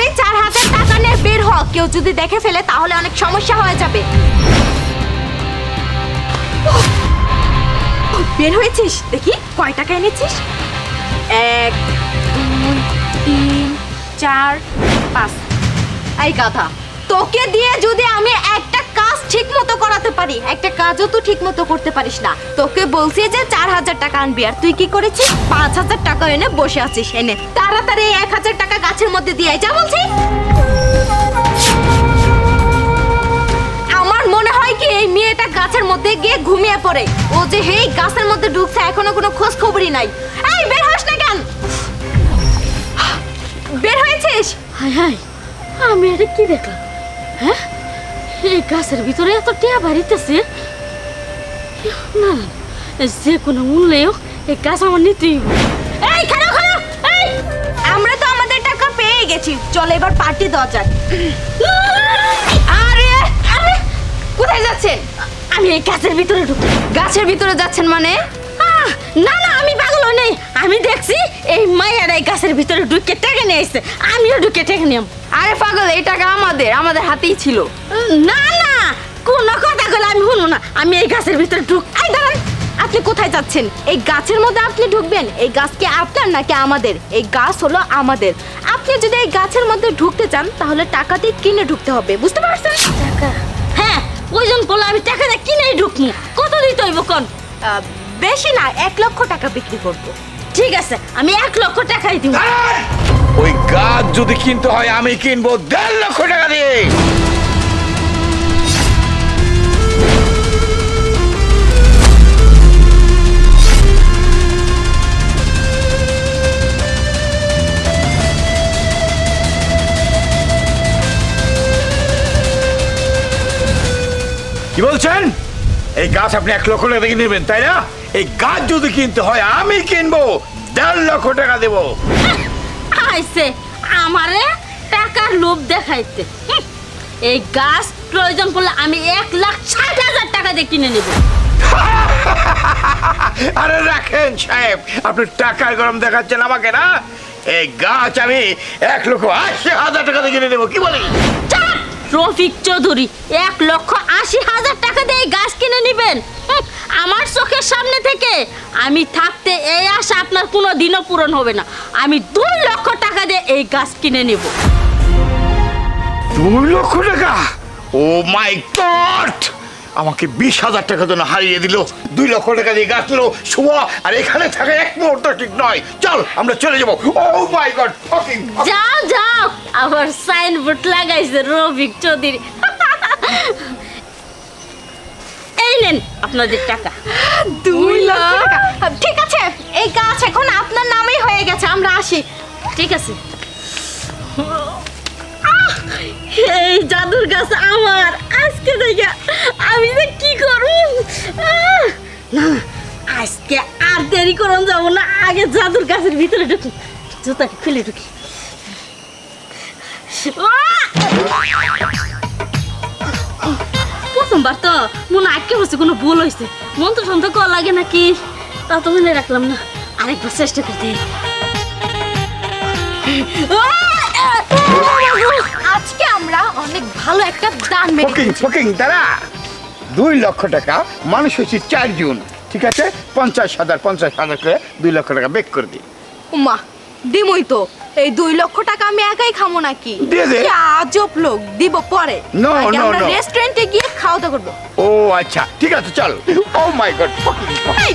এই 4000 টাকা নিয়ে বের হ, কেউ যদি দেখে ফেলে তাহলে অনেক সমস্যা হয়ে যাবে। বের হয়েছিস? দেখি কয় টাকা এনেছিস। 1 2 3 4 5। এই কথা, তোকে দিয়ে যদি আমি একটা কাজ ঠিক মতো করাতে পারি, একটা কাজও তুই ঠিক মতো করতে পারিস না। তোকে বলছি যে 4000 টাকা আনবি, আর তুই কি করেছিস? 5000 টাকা এনে বসে আছিস। এনে তাড়াতাড়ি 1000 টাকা গাছের মধ্যে দিয়ে যা বলছি। আমার মনে হয় কি এই মেয়েটা গাছের মধ্যে গিয়ে ঘুমিয়ে পড়ে। ও যে এই গাছের মধ্যে ঢুকছে এখনো কোনো খোঁজ খবরই নাই। এই বের হস না কেন? বের হয়েছিস? হাই হাই, আমি এটা কি দেখলাম? হ্যাঁ, এই গাছের ভিতরে এত টিয়া বাড়িতেছে। না না, যে কোনো মূল্যেও এই গাছ আমার নিতেই হবে। এই খারাপ খারাপ, এই আমরা তো আমাদের টাকা পেয়ে গেছি, চল এবার পার্টি দেওয়া যাক। আরে আরে কোথায় যাচ্ছেন? আমি এই গাছের ভিতরে ঢুকি। গাছের ভিতরে যাচ্ছেন মানে? না না, আমি পাগল নেই। আমি দেখছি এই মায়ের এই গাছের ভিতরে ঢুকে টেকে নিয়ে আসছে, আমিও ঢুকে টেকে নিলাম। আরে পাগল, এই টাকা আমাদের হাতেই ছিল। না না, কোনো কথা বলে আমি শুনবো না। আমি এই গাছের ভিতরে ঢুক। এই দাঁড়ান, আপনি কোথায় যাচ্ছেন? এই গাছের মধ্যে আপনি ঢুকবেন? এই গাছ কি আপনার নাকি আমাদের? এই গাছ হলো আমাদের। আপনি যদি এই গাছের মধ্যে ঢুকতে চান তাহলে টাকা দিয়ে কিনে ঢুকতে হবে, বুঝতে পারছেন? টাকা? হ্যাঁ, ওইজন বলে আমি টাকা দিয়ে কিনেই ঢুকবো। কত দিতে হইব কোন? বেশি না, 1 লক্ষ টাকা বিক্রি করবো। ঠিক আছে, আমি 1 লক্ষ টাকাই দিব। ওই গাছ যদি কিনতে হয় আমি কিনবো 1.5 লক্ষ টাকা দিয়ে। কি বলছেন? এই গাছ আপনি 1 লক্ষ টাকা দিয়ে নেবেন তাই না? এই গাছ যদি কিনতে হয় আমি কিনবো 1.5 লক্ষ টাকা দেবো। আইছে আমারে টাকার লোভ দেখাইতে। এই গাছ প্রয়োজন পড়লে আমি 1,60,000 টাকা দিয়ে কিনে নেব। আরে রাখেন সাহেব, আপনি টাকার গরম দেখাচ্ছেন আমাকে না? এই গাছ আমি 1,80,000 টাকা দিয়ে কিনে নেবো, কি বলি? রফিক চৌধুরী 1,80,000 টাকা দিয়ে এই গাছ কিনে নেবেন? আমার চোখের সামনে থেকে আমি থাকতে এই আশা আপনার কোনো দিনও পূরণ হবে না। আমি 2 লক্ষ টাকা দিয়ে এই গাছ কিনে নেব। 2 লক্ষ টাকা? ও মাই গড! আমাকে 20,000 টাকা জন্য হারিয়ে দিল। 2 লক্ষ টাকা দিয়ে গাছ নিল শুভ, আর এখানে থাকা এক মুহূর্ত ঠিক নয়। চল আমরা চলে যাবো। ও মাই গড! যাও যাও, আবার সাইনবোর্ড লাগাইছে রফিক চৌধুরী। এই নেন আপনাদের টাকা। 2 লক্ষ টাকা? ঠিক আছে, এই গাছ এখন আপনার নামেই হয়ে গেছে, আমরা আসি। ঠিক আছে। এই জাদুর গাছ আমার। আজকে থেকে আমি যে কি করব? না না, আজকে আর দেরি করুন যাব না। আগে জাদুর গাছের ভিতরে ঢুকি, জুতাটা খুলে ঢুকি। প্রথমবার তো মনে আটকে বসে কোনো ভুল হয়েছে। মন্ত্র সন্ত্র করা লাগে নাকি তা তো মনে রাখলাম না। আরেকবার চেষ্টা করতে। আজকে আমরা অনেক ভালো একটা দান মেরে দাঁড়া। 2 লক্ষ টাকা মানুষ হয়েছে 4 জন, ঠিক আছে? 50,000 করে 2 লক্ষ টাকা বেক করে দিই। উমা দিমই তো। এই 2 লক্ষ টাকা আমি একাই খামো নাকি? দিয়ে দে। আজব লোক, দিব পরে। নো নো আমরা নো, রেস্টুরেন্টে গিয়ে খাওয়া দাওয়া করবো। ও আচ্ছা ঠিক আছে চল। ও মাই গড, এই